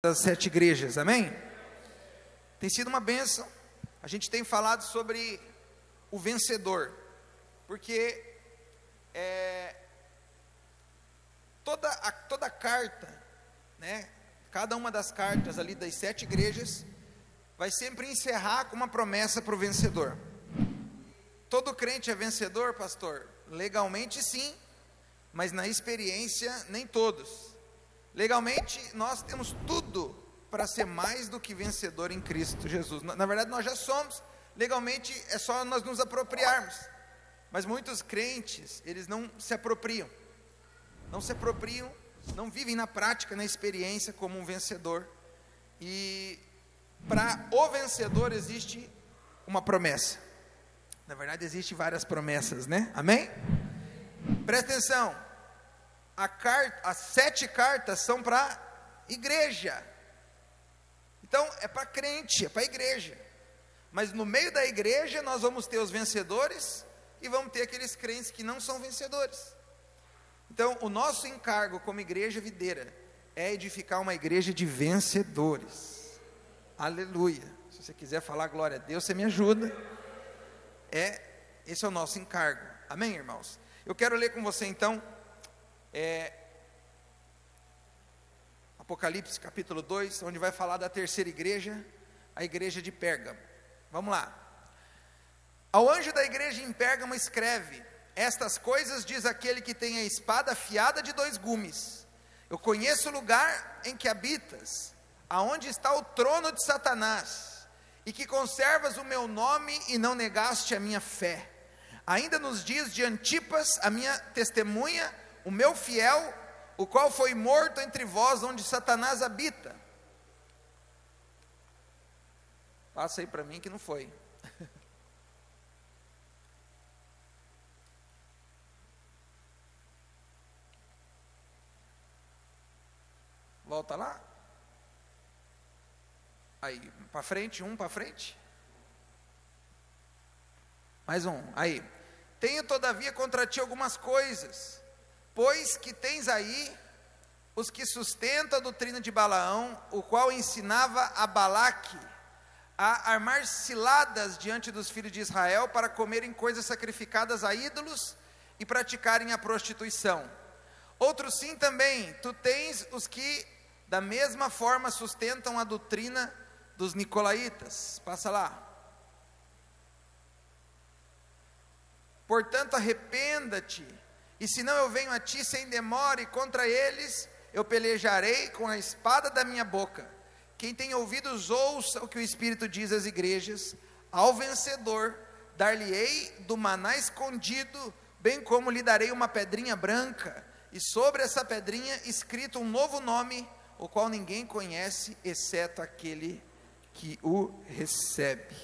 das 7 igrejas, amém? Tem sido uma bênção. A gente tem falado sobre o vencedor, porque toda carta, né? Cada uma das cartas ali das 7 igrejas vai sempre encerrar com uma promessa para o vencedor. Todo crente é vencedor, pastor? Legalmente sim, mas na experiência nem todos. Legalmente nós temos tudo para ser mais do que vencedor em Cristo Jesus. Na verdade nós já somos. Legalmente é só nós nos apropriarmos. Mas muitos crentes, eles não se apropriam. Não se apropriam, não vivem na prática, na experiência como um vencedor. E para o vencedor existe uma promessa. Na verdade existem várias promessas, né? Amém? Presta atenção. As 7 cartas são para igreja. Então é para crente, é para igreja. Mas no meio da igreja nós vamos ter os vencedores e vamos ter aqueles crentes que não são vencedores. Então o nosso encargo como igreja videira é edificar uma igreja de vencedores. Aleluia. Se você quiser falar glória a Deus, você me ajuda. Esse é o nosso encargo. Amém, irmãos? Eu quero ler com você então Apocalipse capítulo 2, onde vai falar da terceira igreja, a igreja de Pérgamo. Vamos lá. Ao anjo da igreja em Pérgamo escreve: estas coisas diz aquele que tem a espada afiada de 2 gumes. Eu conheço o lugar em que habitas, aonde está o trono de Satanás, e que conservas o meu nome e não negaste a minha fé. Ainda nos dias de Antipas, a minha testemunha, o meu fiel, o qual foi morto entre vós, onde Satanás habita. Passa aí para mim que não foi. Volta lá. Aí, para frente, para frente. Mais um, aí. Tenho todavia contra ti algumas coisas, pois que tens aí os que sustentam a doutrina de Balaão, o qual ensinava a Balaque a armar ciladas diante dos filhos de Israel para comerem coisas sacrificadas a ídolos e praticarem a prostituição. Outros sim também, tu tens os que da mesma forma sustentam a doutrina dos nicolaítas. Passa lá. Portanto, arrependa-te, e senão eu venho a ti sem demora, e contra eles eu pelejarei com a espada da minha boca. Quem tem ouvidos, ouça o que o Espírito diz às igrejas. Ao vencedor dar-lhe-ei do maná escondido, bem como lhe darei uma pedrinha branca, e sobre essa pedrinha escrito um novo nome, o qual ninguém conhece, exceto aquele que o recebe.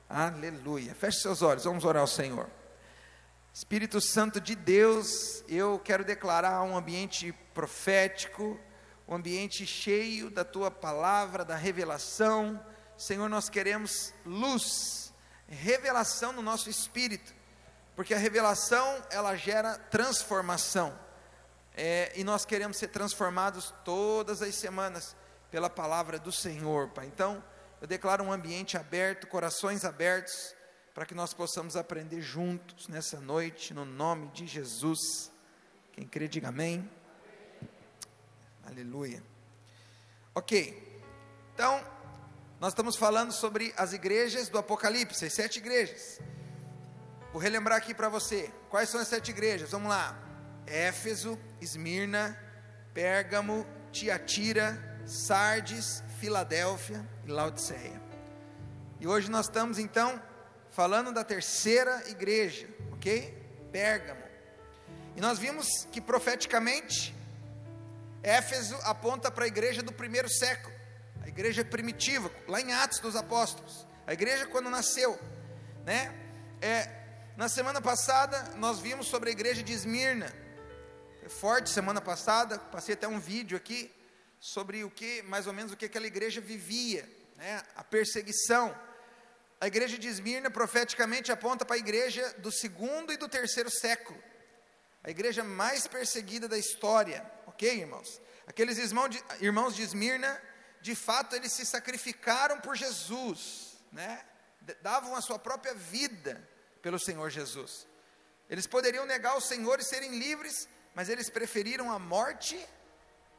Aleluia. Feche seus olhos, vamos orar ao Senhor. Espírito Santo de Deus, eu quero declarar um ambiente profético, um ambiente cheio da Tua palavra, da revelação. Senhor, nós queremos luz, revelação no nosso espírito, porque a revelação, ela gera transformação, e nós queremos ser transformados todas as semanas, pela palavra do Senhor, Pai. Então, eu declaro um ambiente aberto, corações abertos, para que nós possamos aprender juntos nessa noite, no nome de Jesus. Quem crê, diga amém. Aleluia. Ok, então, nós estamos falando sobre as igrejas do Apocalipse, as 7 igrejas. Vou relembrar aqui para você, quais são as 7 igrejas, vamos lá. Éfeso, Esmirna, Pérgamo, Tiatira, Sardes, Filadélfia e Laodiceia. E hoje nós estamos então falando da terceira igreja, ok? Pérgamo. E nós vimos que profeticamente Éfeso aponta para a igreja do primeiro século, a igreja primitiva, lá em Atos dos Apóstolos, a igreja quando nasceu, né? Na semana passada nós vimos sobre a igreja de Esmirna. Foi forte semana passada, passei até um vídeo aqui sobre mais ou menos o que aquela igreja vivia, né? A perseguição. A igreja de Esmirna profeticamente aponta para a igreja do 2º e do 3º século, a igreja mais perseguida da história, ok, irmãos? Aqueles irmãos de Esmirna, de fato, eles se sacrificaram por Jesus, né? Davam a sua própria vida pelo Senhor Jesus. Eles poderiam negar o Senhor e serem livres, mas eles preferiram a morte.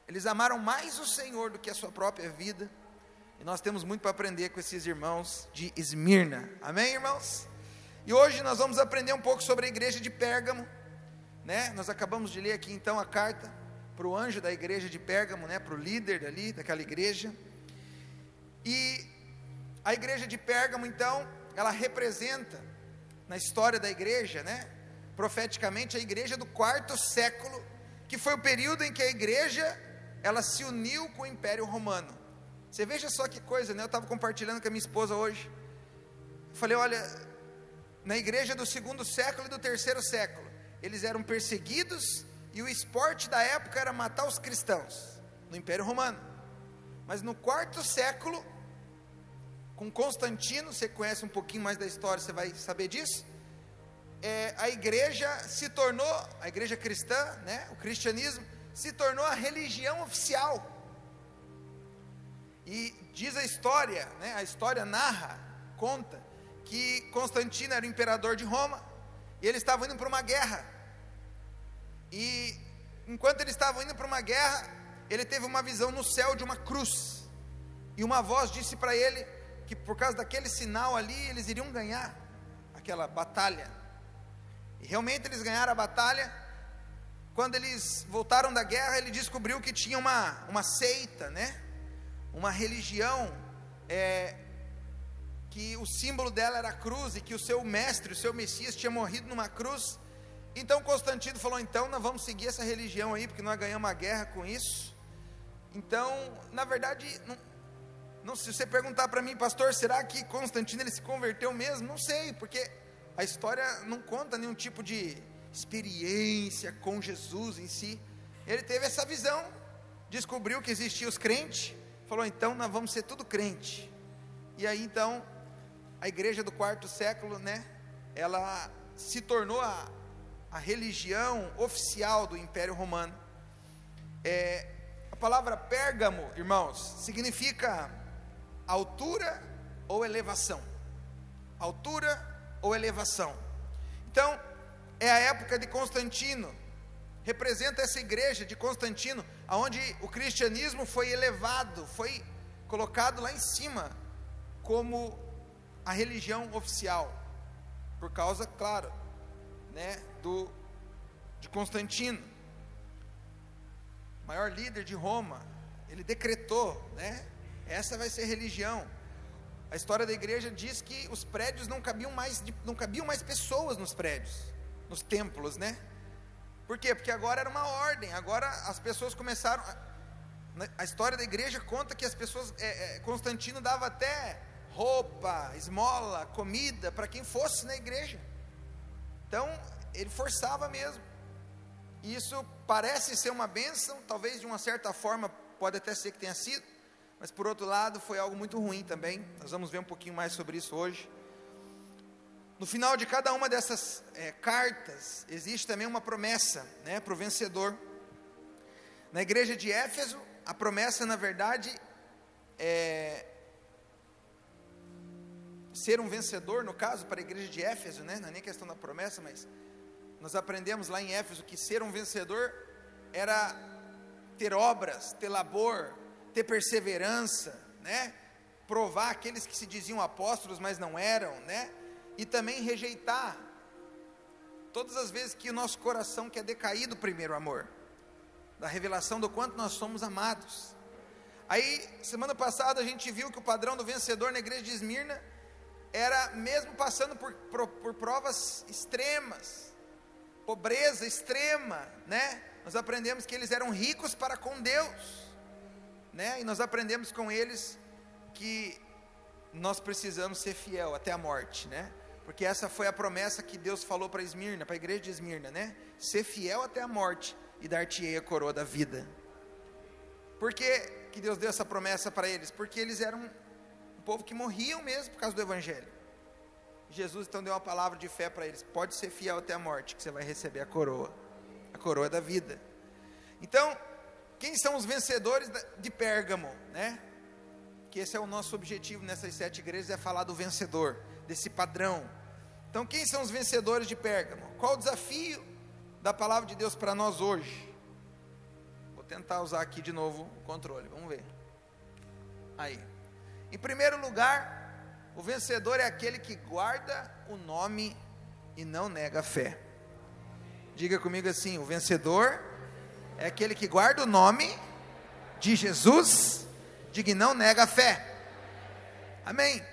Eles amaram mais o Senhor do que a sua própria vida. E nós temos muito para aprender com esses irmãos de Esmirna. Amém, irmãos? E hoje nós vamos aprender um pouco sobre a igreja de Pérgamo, né? Nós acabamos de ler aqui então a carta para o anjo da igreja de Pérgamo, né? Para o líder dali, daquela igreja. E a igreja de Pérgamo então, ela representa na história da igreja, né? Profeticamente a igreja do 4º século, que foi o período em que a igreja, ela se uniu com o Império Romano. Você veja só que coisa, né? Eu estava compartilhando com a minha esposa hoje. Eu falei, olha, na igreja do 2º século e do 3º século, eles eram perseguidos e o esporte da época era matar os cristãos, no Império Romano. Mas no 4º século, com Constantino, você conhece um pouquinho mais da história, você vai saber disso, a igreja se tornou, a igreja cristã, né, o cristianismo, se tornou a religião oficial. E diz a história, né, a história narra, conta, que Constantino era o imperador de Roma, e eles estavam indo para uma guerra, e enquanto eles estavam indo para uma guerra, ele teve uma visão no céu de uma cruz, e uma voz disse para ele, que por causa daquele sinal ali, eles iriam ganhar aquela batalha, e realmente eles ganharam a batalha. Quando eles voltaram da guerra, ele descobriu que tinha uma seita, né, uma religião, que o símbolo dela era a cruz, e que o seu mestre, o seu Messias tinha morrido numa cruz. Então Constantino falou, então nós vamos seguir essa religião aí, porque nós ganhamos a guerra com isso. Então, na verdade, não, se você perguntar para mim, pastor, será que Constantino ele se converteu mesmo? Não sei, porque a história não conta nenhum tipo de experiência com Jesus em si. Ele teve essa visão, descobriu que existiam os crentes, falou, então nós vamos ser tudo crente. E aí então, a igreja do 4º século, né, ela se tornou a religião oficial do Império Romano. A palavra Pérgamo, irmãos, significa altura ou elevação. Altura ou elevação. Então, é a época de Constantino, representa essa igreja de Constantino, onde o cristianismo foi elevado, foi colocado lá em cima, como a religião oficial, por causa, claro, né, de Constantino, maior líder de Roma. Ele decretou, né, essa vai ser religião. A história da igreja diz que os prédios não cabiam mais pessoas nos prédios, nos templos, né? Por quê? Porque agora era uma ordem, agora as pessoas começaram, a história da igreja conta que as pessoas, Constantino dava até roupa, esmola, comida, para quem fosse na igreja. Então, ele forçava mesmo. Isso parece ser uma bênção, talvez de uma certa forma, pode até ser que tenha sido, mas por outro lado, foi algo muito ruim também. Nós vamos ver um pouquinho mais sobre isso hoje. No final de cada uma dessas cartas, existe também uma promessa, né, para o vencedor. Na igreja de Éfeso, a promessa, na verdade, é ser um vencedor, no caso, para a igreja de Éfeso, né, não é nem questão da promessa, mas nós aprendemos lá em Éfeso que ser um vencedor era ter obras, ter labor, ter perseverança, né, provar aqueles que se diziam apóstolos, mas não eram, né, e também rejeitar todas as vezes que o nosso coração quer decair do primeiro amor, da revelação do quanto nós somos amados. Aí, semana passada a gente viu que o padrão do vencedor na igreja de Esmirna era, mesmo passando por provas extremas, pobreza extrema, né, nós aprendemos que eles eram ricos para com Deus, né, e nós aprendemos com eles que nós precisamos ser fiel até a morte, né, porque essa foi a promessa que Deus falou para Esmirna, para a igreja de Esmirna, né, ser fiel até a morte, e dar-te-ei a coroa da vida. Por que Deus deu essa promessa para eles? Porque eles eram um povo que morriam mesmo por causa do evangelho. Jesus então deu uma palavra de fé para eles: pode ser fiel até a morte, que você vai receber a coroa da vida. Então, quem são os vencedores de Pérgamo, né? Que esse é o nosso objetivo nessas 7 igrejas, é falar do vencedor, desse padrão. Então, quem são os vencedores de Pérgamo? Qual o desafio da palavra de Deus para nós hoje? Vou tentar usar aqui de novo o controle, vamos ver. Aí, em primeiro lugar, o vencedor é aquele que guarda o nome e não nega a fé. Diga comigo assim: o vencedor é aquele que guarda o nome de Jesus, diga, e não nega a fé. Amém?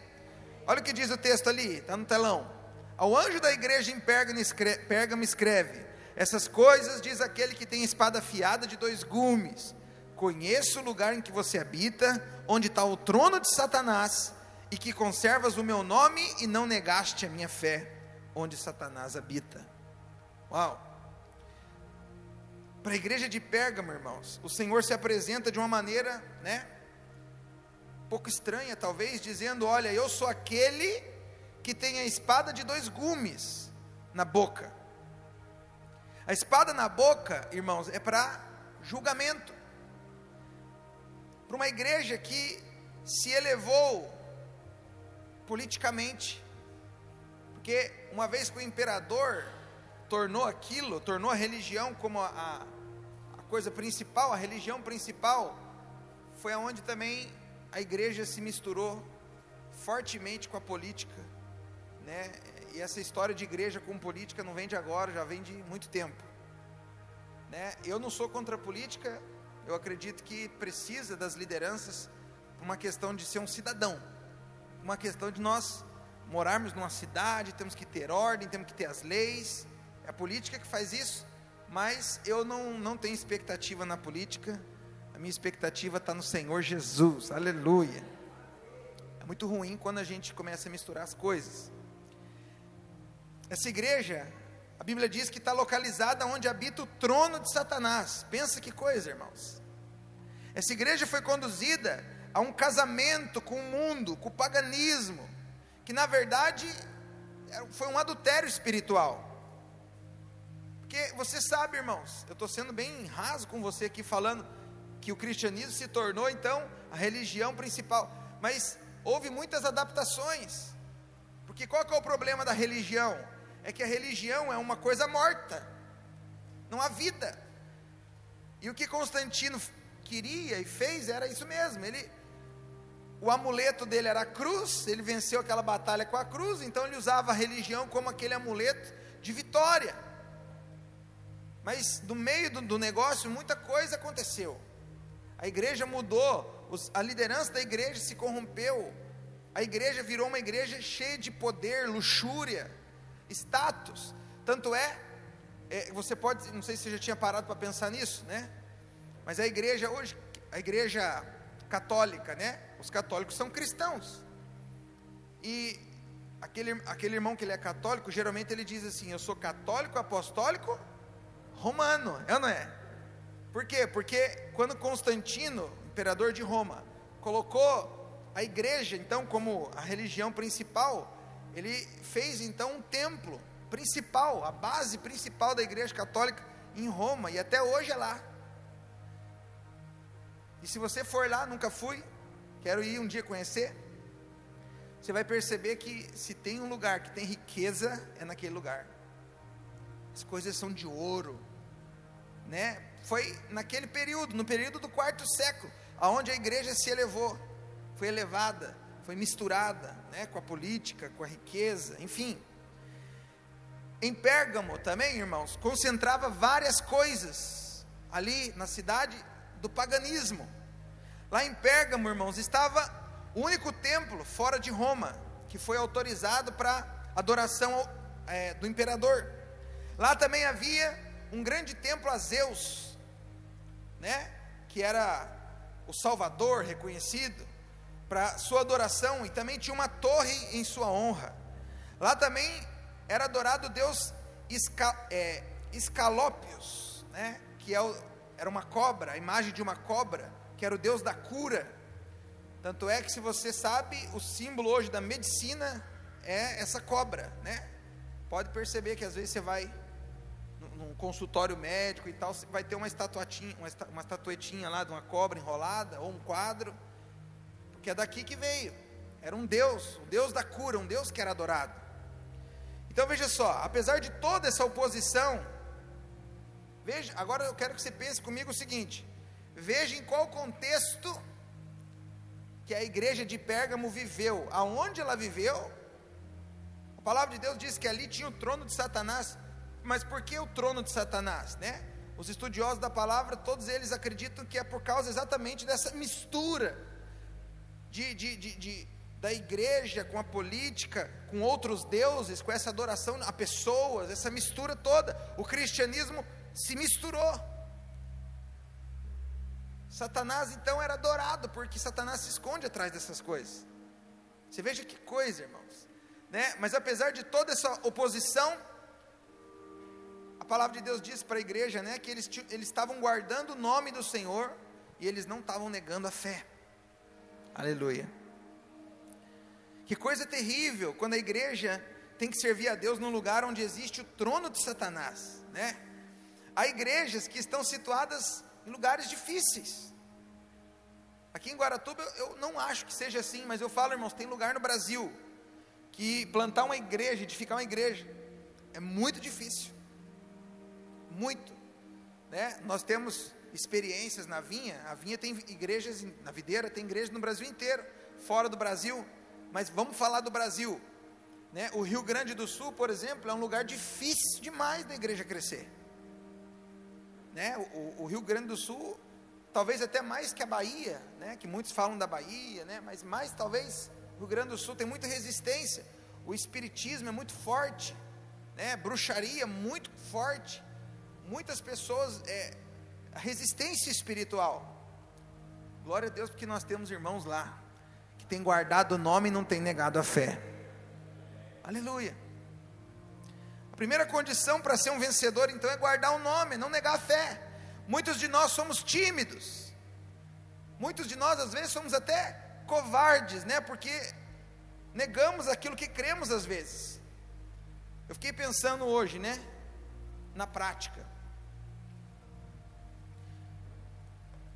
Olha o que diz o texto ali, está no telão. Ao anjo da igreja em Pérgamo escreve: essas coisas diz aquele que tem espada afiada de 2 gumes. Conheço o lugar em que você habita, onde está o trono de Satanás, e que conservas o meu nome e não negaste a minha fé, onde Satanás habita. Uau! Para a igreja de Pérgamo, irmãos, o Senhor se apresenta de uma maneira, né, um pouco estranha talvez, dizendo: olha, eu sou aquele que tem a espada de 2 gumes na boca. A espada na boca, irmãos, é para julgamento, para uma igreja que se elevou politicamente, porque uma vez que o imperador tornou a religião como a coisa principal, a religião principal, foi aonde também a igreja se misturou fortemente com a política, né? E essa história de igreja com política não vem de agora, já vem de muito tempo, né? Eu não sou contra a política, eu acredito que precisa das lideranças, por uma questão de ser um cidadão, uma questão de nós morarmos numa cidade, temos que ter ordem, temos que ter as leis, é a política que faz isso, mas eu não tenho expectativa na política, a minha expectativa está no Senhor Jesus, aleluia. É muito ruim quando a gente começa a misturar as coisas. Essa igreja, a Bíblia diz que está localizada onde habita o trono de Satanás. Pensa que coisa, irmãos. Essa igreja foi conduzida a um casamento com o mundo, com o paganismo, que na verdade foi um adultério espiritual. Porque você sabe, irmãos, eu estou sendo bem raso com você aqui, falando que o cristianismo se tornou então a religião principal, mas houve muitas adaptações. Porque qual que é o problema da religião? É que a religião é uma coisa morta, não há vida. E o que Constantino queria e fez era isso mesmo. O amuleto dele era a cruz, ele venceu aquela batalha com a cruz, então ele usava a religião como aquele amuleto de vitória. Mas no meio do negócio muita coisa aconteceu. A igreja mudou, a liderança da igreja se corrompeu, a igreja virou uma igreja cheia de poder, luxúria, status. Tanto você pode, não sei se você já tinha parado para pensar nisso, né? Mas a igreja hoje, a igreja católica, né? Os católicos são cristãos. E aquele irmão que ele é católico, geralmente ele diz assim: eu sou católico, apostólico, romano, é ou não é? Por quê? Porque quando Constantino, imperador de Roma, colocou a igreja então como a religião principal, ele fez então um templo principal, a base principal da igreja católica em Roma, e até hoje é lá. E se você for lá, nunca fui, quero ir um dia conhecer, você vai perceber que se tem um lugar que tem riqueza, é naquele lugar. As coisas são de ouro, né? Foi naquele período, no período do 4º século, aonde a igreja se elevou, foi elevada, foi misturada, né, com a política, com a riqueza, enfim. Em Pérgamo também, irmãos, concentrava várias coisas, ali na cidade do paganismo. Lá em Pérgamo, irmãos, estava o único templo fora de Roma, que foi autorizado para adoração do imperador. Lá também havia um grande templo a Zeus, né, que era o Salvador reconhecido para sua adoração, e também tinha uma torre em sua honra. Lá também era adorado o deus Escalópios, né, que era uma cobra, a imagem de uma cobra, que era o deus da cura. Tanto é que, se você sabe, o símbolo hoje da medicina é essa cobra, né? Pode perceber que às vezes você vai num um consultório médico e tal, vai ter uma estatuetinha lá de uma cobra enrolada, ou um quadro, porque é daqui que veio. Era um Deus, o Deus da cura, um Deus que era adorado. Então veja só, apesar de toda essa oposição, veja, agora eu quero que você pense comigo o seguinte: veja em qual contexto que a igreja de Pérgamo viveu. Aonde ela viveu? A palavra de Deus diz que ali tinha o trono de Satanás. Mas por que o trono de Satanás, né? Os estudiosos da palavra, todos eles acreditam que é por causa exatamente dessa mistura da igreja com a política, com outros deuses, com essa adoração a pessoas, essa mistura toda. O cristianismo se misturou. Satanás então era adorado, porque Satanás se esconde atrás dessas coisas. Você veja que coisa, irmãos, né? Mas apesar de toda essa oposição, a palavra de Deus diz para a igreja, né, que eles estavam guardando o nome do Senhor, e eles não estavam negando a fé. Aleluia. Que coisa terrível, quando a igreja tem que servir a Deus num lugar onde existe o trono de Satanás, né? Há igrejas que estão situadas em lugares difíceis. Aqui em Guaratuba eu não acho que seja assim, mas eu falo, irmãos, tem lugar no Brasil que plantar uma igreja, edificar uma igreja, é muito difícil. Muito, né? Nós temos experiências na Vinha. A Vinha tem igrejas, na Videira tem igrejas no Brasil inteiro, fora do Brasil. Mas vamos falar do Brasil, né? O Rio Grande do Sul, por exemplo, é um lugar difícil demais da igreja crescer, né? O Rio Grande do Sul, talvez até mais que a Bahia, né? Que muitos falam da Bahia, né? Mas mais talvez o Rio Grande do Sul tem muita resistência. O espiritismo é muito forte, né? Bruxaria muito forte. Muitas pessoas, a resistência espiritual. Glória a Deus, porque nós temos irmãos lá que têm guardado o nome e não têm negado a fé. Aleluia. A primeira condição para ser um vencedor então é guardar o nome, não negar a fé. Muitos de nós somos tímidos, muitos de nós às vezes somos até covardes, né? Porque negamos aquilo que cremos às vezes. Eu fiquei pensando hoje, né? Na prática.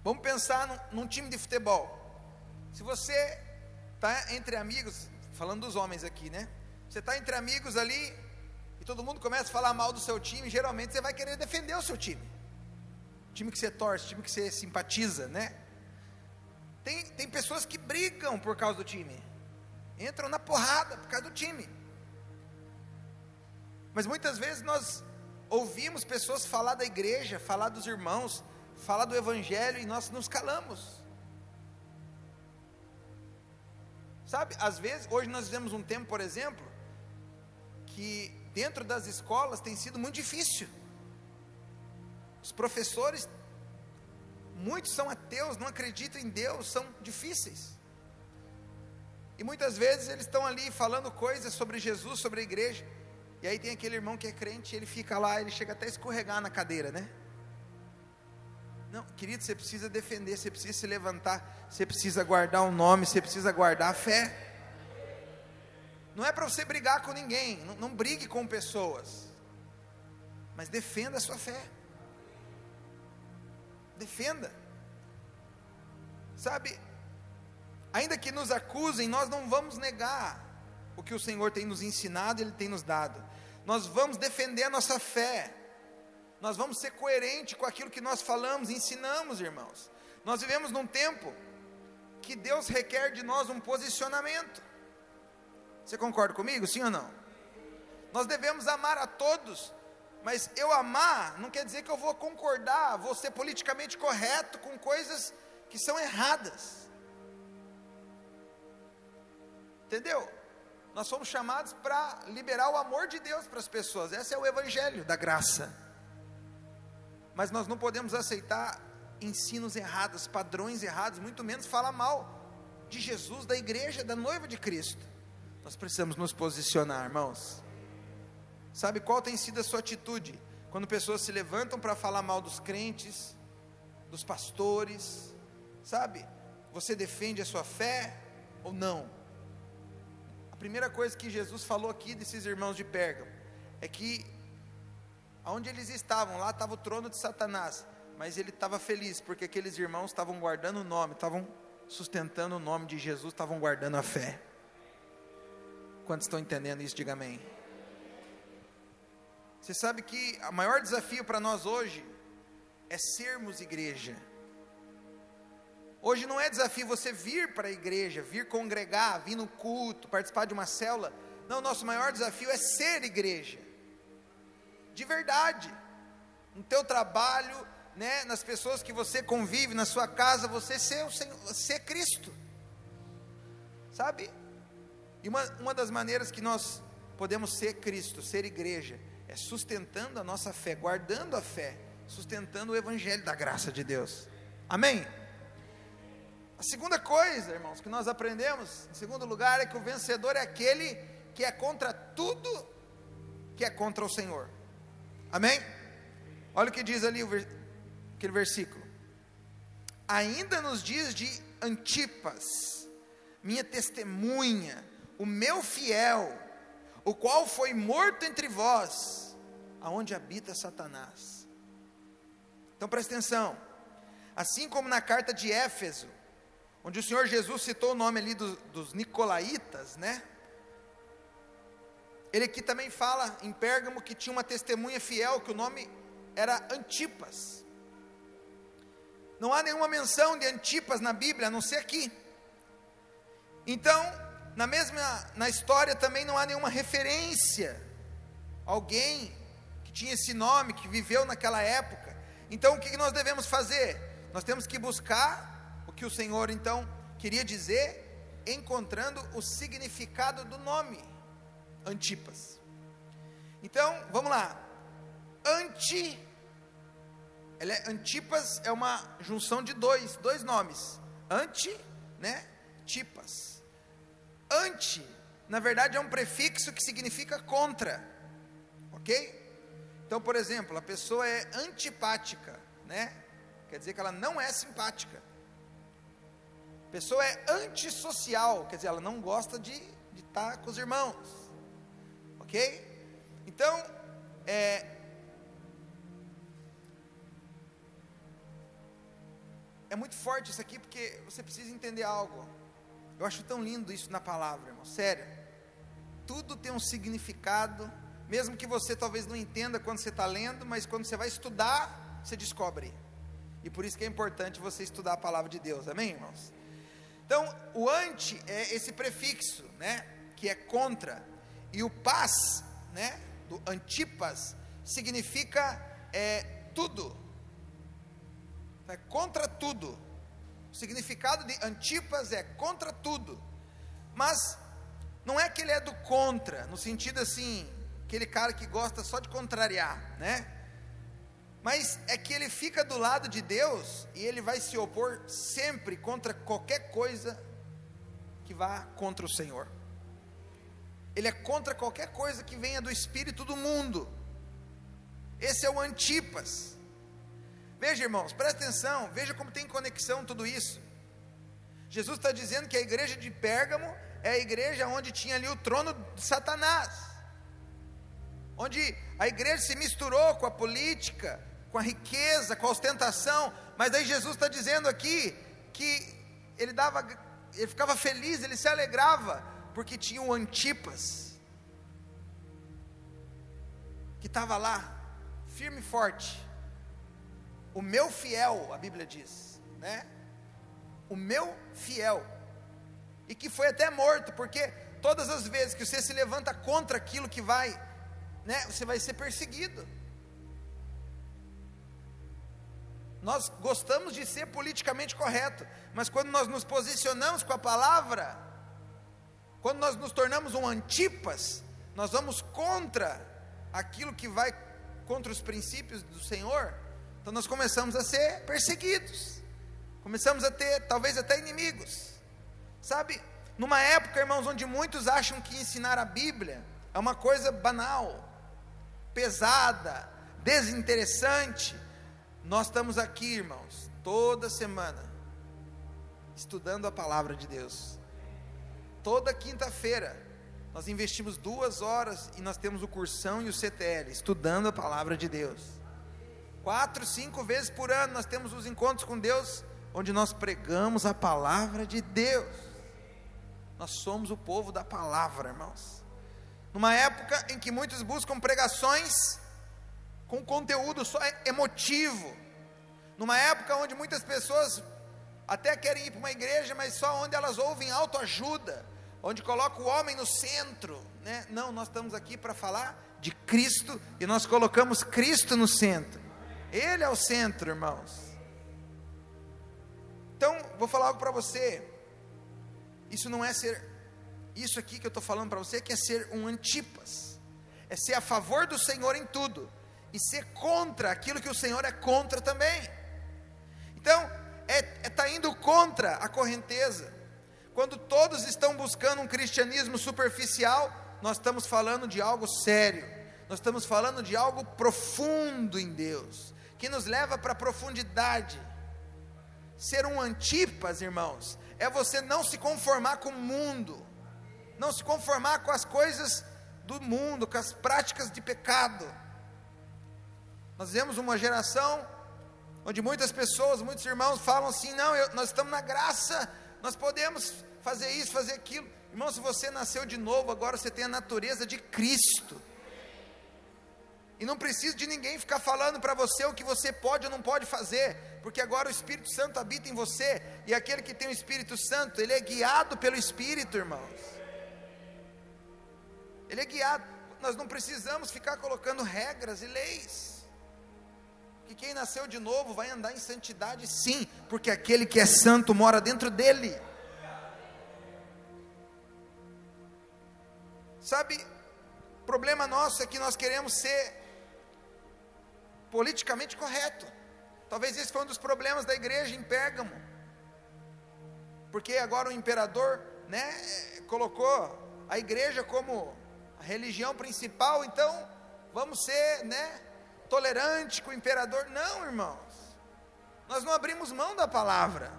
Vamos pensar num time de futebol. Se você está entre amigos, falando dos homens aqui, né? Você está entre amigos ali e todo mundo começa a falar mal do seu time, geralmente você vai querer defender o seu time. O time que você torce, o time que você simpatiza, né? Tem pessoas que brigam por causa do time, entram na porrada por causa do time. Mas muitas vezes nós ouvimos pessoas falar da igreja, falar dos irmãos, falar do evangelho, e nós nos calamos. Sabe, às vezes, hoje nós vivemos um tempo, por exemplo, que dentro das escolas tem sido muito difícil. Os professores, muitos são ateus, não acreditam em Deus, são difíceis. E muitas vezes eles estão ali falando coisas sobre Jesus, sobre a igreja. E aí tem aquele irmão que é crente, ele fica lá, ele chega até a escorregar na cadeira, né? Não, querido, você precisa defender, você precisa se levantar, você precisa guardar o nome, você precisa guardar a fé. Não é para você brigar com ninguém, não brigue com pessoas, mas defenda a sua fé. Defenda. Sabe, ainda que nos acusem, nós não vamos negar o que o Senhor tem nos ensinado, Ele tem nos dado. Nós vamos defender a nossa fé. Nós vamos ser coerentes com aquilo que nós falamos, ensinamos, irmãos. Nós vivemos num tempo que Deus requer de nós um posicionamento. Você concorda comigo, sim ou não? Nós devemos amar a todos, mas eu amar não quer dizer que eu vou concordar, vou ser politicamente correto com coisas que são erradas. Entendeu? Nós somos chamados para liberar o amor de Deus para as pessoas. Esse é o evangelho da graça. Mas nós não podemos aceitar ensinos errados, padrões errados, muito menos falar mal de Jesus, da igreja, da noiva de Cristo. Nós precisamos nos posicionar, irmãos. Sabe qual tem sido a sua atitude quando pessoas se levantam para falar mal dos crentes, dos pastores? Sabe, você defende a sua fé ou não? A primeira coisa que Jesus falou aqui desses irmãos de Pérgamo é que Onde eles estavam, lá estava o trono de Satanás, mas ele estava feliz, porque aqueles irmãos estavam guardando o nome, estavam sustentando o nome de Jesus, estavam guardando a fé. Quantos estão entendendo isso? Diga amém. Você sabe que o maior desafio para nós hoje é sermos igreja. Hoje não é desafio você vir para a igreja, vir congregar, vir no culto, participar de uma célula. Não, nosso maior desafio é ser igreja, de verdade, no teu trabalho, né, nas pessoas que você convive, na sua casa, você ser o Senhor, ser Cristo, sabe? E uma das maneiras que nós podemos ser Cristo, ser igreja, é sustentando a nossa fé, guardando a fé, sustentando o evangelho da graça de Deus, amém? A segunda coisa, irmãos, que nós aprendemos, em segundo lugar, é que o vencedor é aquele que é contra tudo que é contra o Senhor, amém? Olha o que diz ali aquele versículo: ainda nos dias de Antipas, minha testemunha, o meu fiel, o qual foi morto entre vós, aonde habita Satanás. Então presta atenção, assim como na carta de Éfeso, onde o Senhor Jesus citou o nome ali dos Nicolaitas, né? Ele aqui também fala em Pérgamo que tinha uma testemunha fiel, que o nome era Antipas. Não há nenhuma menção de Antipas na Bíblia, a não ser aqui. Então, na história também não há nenhuma referência a alguém que tinha esse nome, que viveu naquela época. Então o que nós devemos fazer? Nós temos que buscar o que o Senhor então queria dizer, encontrando o significado do nome Antipas. Então, vamos lá. Antipas é uma junção de dois nomes. Né? Tipas. Anti, na verdade, é um prefixo que significa contra. Ok? Então, por exemplo, a pessoa é antipática, né? Quer dizer que ela não é simpática. A pessoa é antissocial, quer dizer, ela não gosta de estar com os irmãos. Ok? Então, é muito forte isso aqui, porque você precisa entender algo. Eu acho tão lindo isso na palavra, irmão, sério. Tudo tem um significado, mesmo que você talvez não entenda quando você está lendo, mas quando você vai estudar, você descobre. E por isso que é importante você estudar a palavra de Deus, amém, irmãos? Então, o anti é esse prefixo, né, que é contra. E o pas, né, do Antipas, significa tudo. É contra tudo. O significado de Antipas é contra tudo. Mas não é que ele é do contra, no sentido assim, aquele cara que gosta só de contrariar, né? Mas é que ele fica do lado de Deus e ele vai se opor sempre contra qualquer coisa que vá contra o Senhor. Ele é contra qualquer coisa que venha do espírito do mundo. Esse é o Antipas. Veja, irmãos, presta atenção, veja como tem conexão tudo isso. Jesus está dizendo que a igreja de Pérgamo é a igreja onde tinha ali o trono de Satanás, onde a igreja se misturou com a política, com a riqueza, com a ostentação. Mas daí Jesus está dizendo aqui que ele ficava feliz, ele se alegrava, porque tinha o Antipas, que estava lá, firme e forte. O meu fiel, a Bíblia diz, né? O meu fiel, e que foi até morto, porque todas as vezes que você se levanta contra aquilo que vai, né, você vai ser perseguido. Nós gostamos de ser politicamente correto, mas quando nós nos posicionamos com a palavra, quando nós nos tornamos um Antipas, nós vamos contra aquilo que vai contra os princípios do Senhor. Então nós começamos a ser perseguidos, começamos a ter talvez até inimigos, sabe? Numa época, irmãos, onde muitos acham que ensinar a Bíblia é uma coisa banal, pesada, desinteressante, nós estamos aqui, irmãos, toda semana, estudando a palavra de Deus. Toda quinta-feira, Nós investimos 2 horas e nós temos o cursão e o CTL, estudando a palavra de Deus. 4, 5 vezes por ano nós temos os encontros com Deus, onde nós pregamos a palavra de Deus. Nós somos o povo da palavra, irmãos. Numa época em que muitos buscam pregações com conteúdo só emotivo, numa época onde muitas pessoas até querem ir para uma igreja, mas só onde elas ouvem autoajuda, onde coloca o homem no centro, né? Não, nós estamos aqui para falar de Cristo, e nós colocamos Cristo no centro. Ele é o centro, irmãos. Então, vou falar algo para você. Isso não é ser, isso aqui que eu estou falando para você, que é ser um Antipas, é ser a favor do Senhor em tudo, e ser contra aquilo que o Senhor é contra também. Então, está indo contra a correnteza. Quando todos estão buscando um cristianismo superficial, nós estamos falando de algo sério, nós estamos falando de algo profundo em Deus, que nos leva para a profundidade. Ser um Antipas, irmãos, é você não se conformar com o mundo, não se conformar com as coisas do mundo, com as práticas de pecado. Nós vemos uma geração onde muitas pessoas, muitos irmãos falam assim: não, nós estamos na graça, nós podemos fazer isso, fazer aquilo. Irmão, se você nasceu de novo, agora você tem a natureza de Cristo, e não precisa de ninguém ficar falando para você o que você pode ou não pode fazer, porque agora o Espírito Santo habita em você, e aquele que tem o Espírito Santo, ele é guiado pelo Espírito, irmãos. Ele é guiado. Nós não precisamos ficar colocando regras e leis, que quem nasceu de novo vai andar em santidade, sim, porque aquele que é santo mora dentro dele. Sabe, o problema nosso é que nós queremos ser politicamente correto. Talvez esse foi um dos problemas da igreja em Pérgamo, porque agora o imperador, né, colocou a igreja como a religião principal. Então vamos ser, né, tolerante com o imperador. Não, irmãos, nós não abrimos mão da palavra.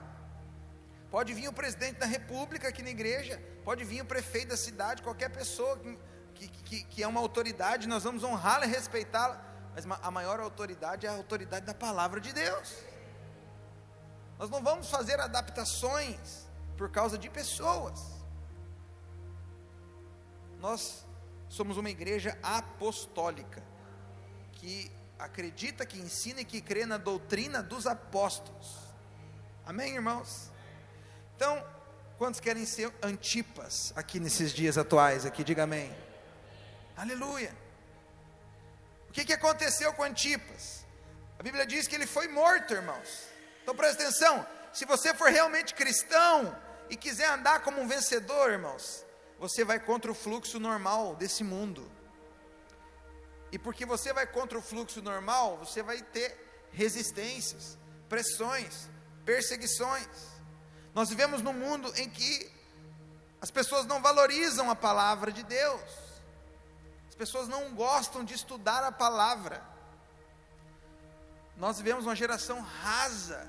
Pode vir o presidente da república aqui na igreja, pode vir o prefeito da cidade, qualquer pessoa que é uma autoridade, nós vamos honrá-la e respeitá-la, mas a maior autoridade é a autoridade da palavra de Deus. Nós não vamos fazer adaptações por causa de pessoas. Nós somos uma igreja apostólica, que acredita, que ensina e que crê na doutrina dos apóstolos. Amém, irmãos? Então, quantos querem ser Antipas aqui nesses dias atuais? Aqui, diga amém. Aleluia. O que aconteceu com Antipas? A Bíblia diz que ele foi morto, irmãos. Então presta atenção, se você for realmente cristão e quiser andar como um vencedor, irmãos, você vai contra o fluxo normal desse mundo. E porque você vai contra o fluxo normal, você vai ter resistências, pressões, perseguições. Nós vivemos num mundo em que as pessoas não valorizam a palavra de Deus, as pessoas não gostam de estudar a palavra. Nós vivemos uma geração rasa,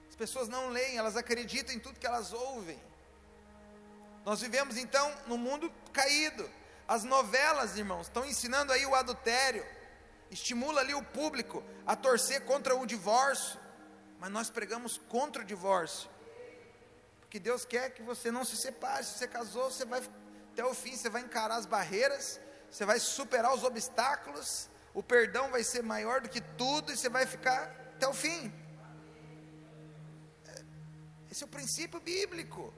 as pessoas não leem, elas acreditam em tudo que elas ouvem. Nós vivemos então num mundo caído. As novelas, irmãos, estão ensinando aí o adultério, estimula ali o público a torcer contra o divórcio, mas nós pregamos contra o divórcio, porque Deus quer que você não se separe. Se você casou, você vai até o fim, você vai encarar as barreiras, você vai superar os obstáculos, o perdão vai ser maior do que tudo, e você vai ficar até o fim. Esse é o princípio bíblico.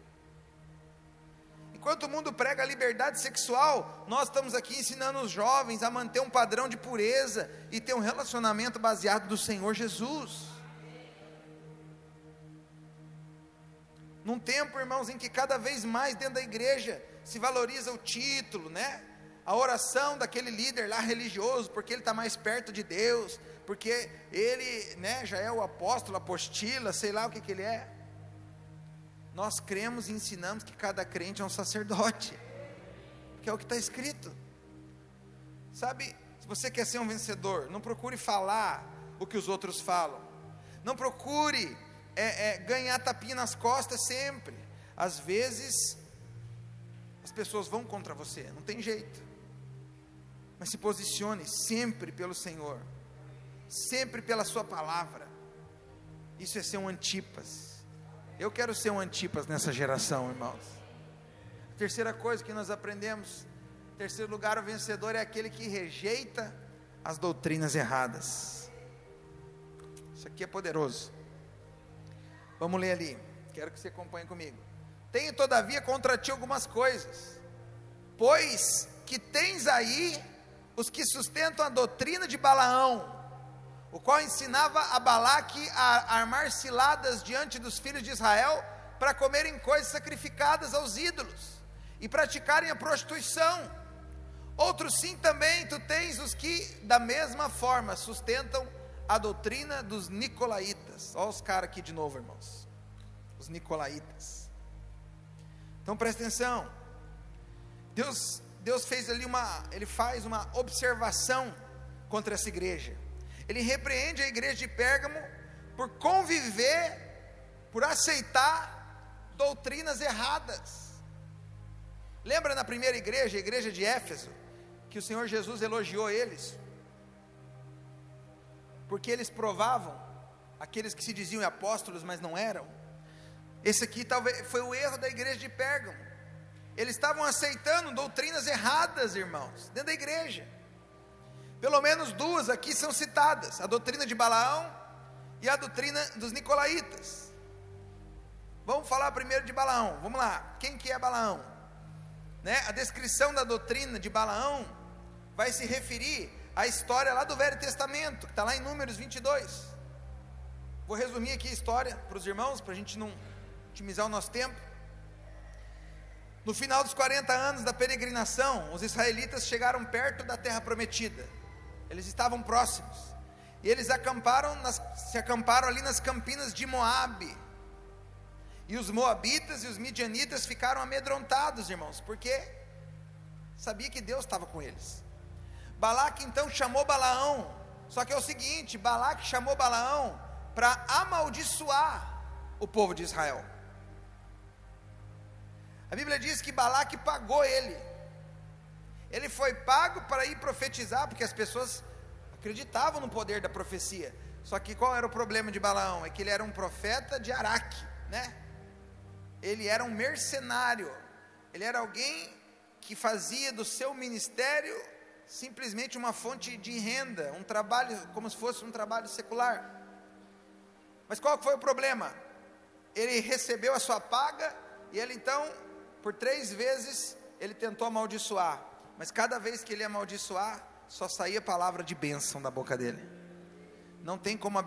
Enquanto o mundo prega a liberdade sexual, nós estamos aqui ensinando os jovens a manter um padrão de pureza e ter um relacionamento baseado no Senhor Jesus. Num tempo, irmãos, em que cada vez mais dentro da igreja se valoriza o título, né? A oração daquele líder lá religioso, porque ele está mais perto de Deus, porque ele, né, já é o apóstolo, apostila, sei lá o que ele é. Nós cremos e ensinamos que cada crente é um sacerdote, que é o que está escrito. Sabe, se você quer ser um vencedor, não procure falar o que os outros falam, não procure ganhar tapinha nas costas sempre. Às vezes as pessoas vão contra você, não tem jeito. Mas se posicione sempre pelo Senhor, sempre pela sua palavra. Isso é ser um Antipas. Eu quero ser um Antipas nessa geração, irmãos. A terceira coisa que nós aprendemos, em terceiro lugar, o vencedor é aquele que rejeita as doutrinas erradas. Isso aqui é poderoso. Vamos ler ali, quero que você acompanhe comigo. Tenho todavia contra ti algumas coisas, pois que tens aí os que sustentam a doutrina de Balaão, o qual ensinava a Balaque a armar ciladas diante dos filhos de Israel, para comerem coisas sacrificadas aos ídolos, e praticarem a prostituição. Outros sim também tu tens os que da mesma forma sustentam a doutrina dos nicolaítas. Olha os caras aqui de novo, irmãos, os nicolaítas. Então presta atenção, Deus fez ali ele faz uma observação contra essa igreja. Ele repreende a igreja de Pérgamo por conviver, por aceitar doutrinas erradas. Lembra na primeira igreja, a igreja de Éfeso, que o Senhor Jesus elogiou eles, porque eles provavam aqueles que se diziam apóstolos, mas não eram? Esse aqui talvez foi o erro da igreja de Pérgamo. Eles estavam aceitando doutrinas erradas, irmãos, dentro da igreja. Pelo menos duas aqui são citadas: a doutrina de Balaão e a doutrina dos nicolaítas. Vamos falar primeiro de Balaão. Vamos lá, quem que é Balaão? A descrição da doutrina de Balaão vai se referir à história lá do Velho Testamento, que está lá em Números 22. Vou resumir aqui a história para os irmãos, para a gente não otimizar o nosso tempo. No final dos 40 anos da peregrinação, os israelitas chegaram perto da terra prometida. Eles estavam próximos, e eles se acamparam ali nas campinas de Moabe. E os moabitas e os midianitas ficaram amedrontados, irmãos, porque sabia que Deus estava com eles. Balaque então chamou Balaão, só que é o seguinte: Balaque chamou Balaão para amaldiçoar o povo de Israel. A Bíblia diz que Balaque pagou ele. Ele foi pago para ir profetizar, porque as pessoas acreditavam no poder da profecia. Só que qual era o problema de Balaão? É que ele era um profeta de Araque, Ele era um mercenário. Ele era alguém que fazia do seu ministério simplesmente uma fonte de renda, um trabalho, como se fosse um trabalho secular. Mas qual foi o problema? Ele recebeu a sua paga, e ele então, por 3 vezes, ele tentou amaldiçoar, mas cada vez que ele ia amaldiçoar, só saía palavra de bênção da boca dele. Não tem como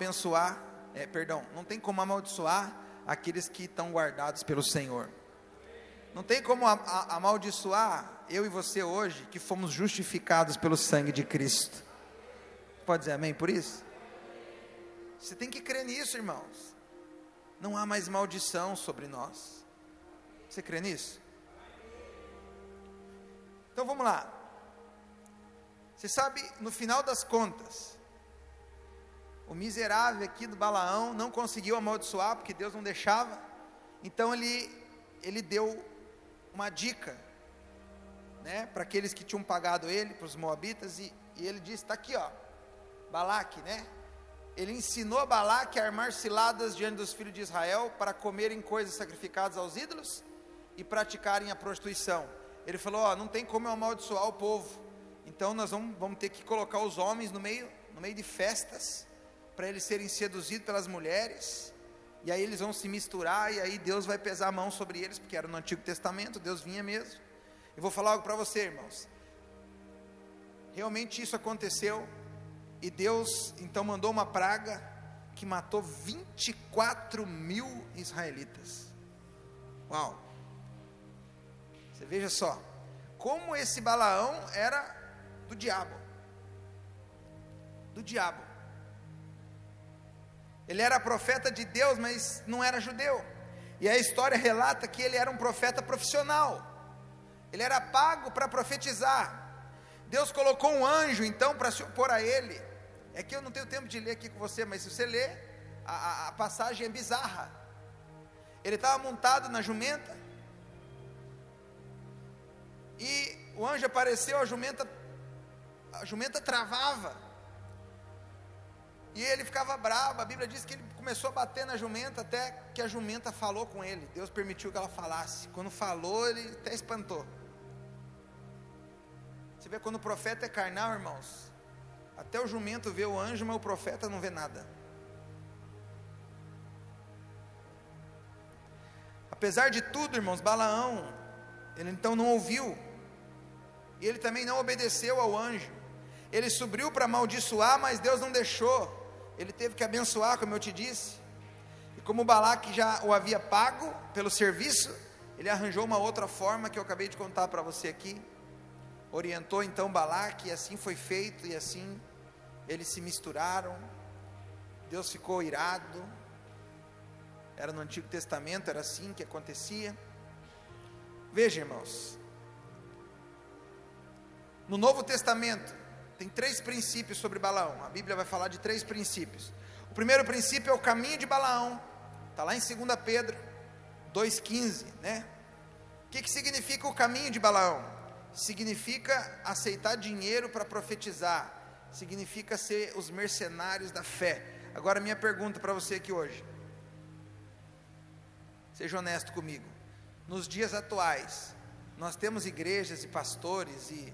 não tem como amaldiçoar aqueles que estão guardados pelo Senhor. Não tem como amaldiçoar eu e você hoje, que fomos justificados pelo sangue de Cristo. Pode dizer amém por isso? Você tem que crer nisso, irmãos. Não há mais maldição sobre nós. Você crê nisso? Então vamos lá. Você sabe, no final das contas, o miserável aqui do Balaão não conseguiu amaldiçoar, porque Deus não deixava. Então ele deu uma dica, para aqueles que tinham pagado ele, para os moabitas, e ele disse, está aqui, Balaque, ele ensinou a Balaque a armar ciladas diante dos filhos de Israel, para comerem coisas sacrificadas aos ídolos, e praticarem a prostituição. Ele falou, não tem como eu amaldiçoar o povo, então nós vamos ter que colocar os homens no meio de festas, para eles serem seduzidos pelas mulheres, e aí eles vão se misturar, e aí Deus vai pesar a mão sobre eles, porque era no Antigo Testamento, Deus vinha mesmo. Eu vou falar algo para você, irmãos, realmente isso aconteceu, e Deus então mandou uma praga, que matou 24 mil israelitas. Uau! Você veja só, como esse Balaão era do diabo. Ele era profeta de Deus, mas não era judeu. E a história relata que ele era um profeta profissional. Ele era pago para profetizar. Deus colocou um anjo então para se opor a ele. É que eu não tenho tempo de ler aqui com você, mas se você ler, a passagem é bizarra. Ele estava montado na jumenta, e o anjo apareceu, a jumenta travava, e ele ficava bravo. A Bíblia diz que ele começou a bater na jumenta, até que a jumenta falou com ele. Deus permitiu que ela falasse. Quando falou, ele até espantou. Você vê, quando o profeta é carnal, irmãos, até o jumento vê o anjo, mas o profeta não vê nada. Apesar de tudo, irmãos, Balaão, ele então não ouviu, e ele também não obedeceu ao anjo. Ele subiu para amaldiçoar, mas Deus não deixou. Ele teve que abençoar, como eu te disse. E como Balaque já o havia pago pelo serviço, ele arranjou uma outra forma que eu acabei de contar para você aqui. Orientou então Balaque, e assim foi feito, e assim eles se misturaram. Deus ficou irado. Era no Antigo Testamento, era assim que acontecia. Veja, irmãos, no Novo Testamento tem 3 princípios sobre Balaão. A Bíblia vai falar de 3 princípios. O primeiro princípio é o caminho de Balaão, está lá em 2 Pedro 2,15, né? O que significa o caminho de Balaão? Significa aceitar dinheiro para profetizar, significa ser os mercenários da fé. Agora minha pergunta para você aqui hoje, seja honesto comigo, nos dias atuais, nós temos igrejas e pastores e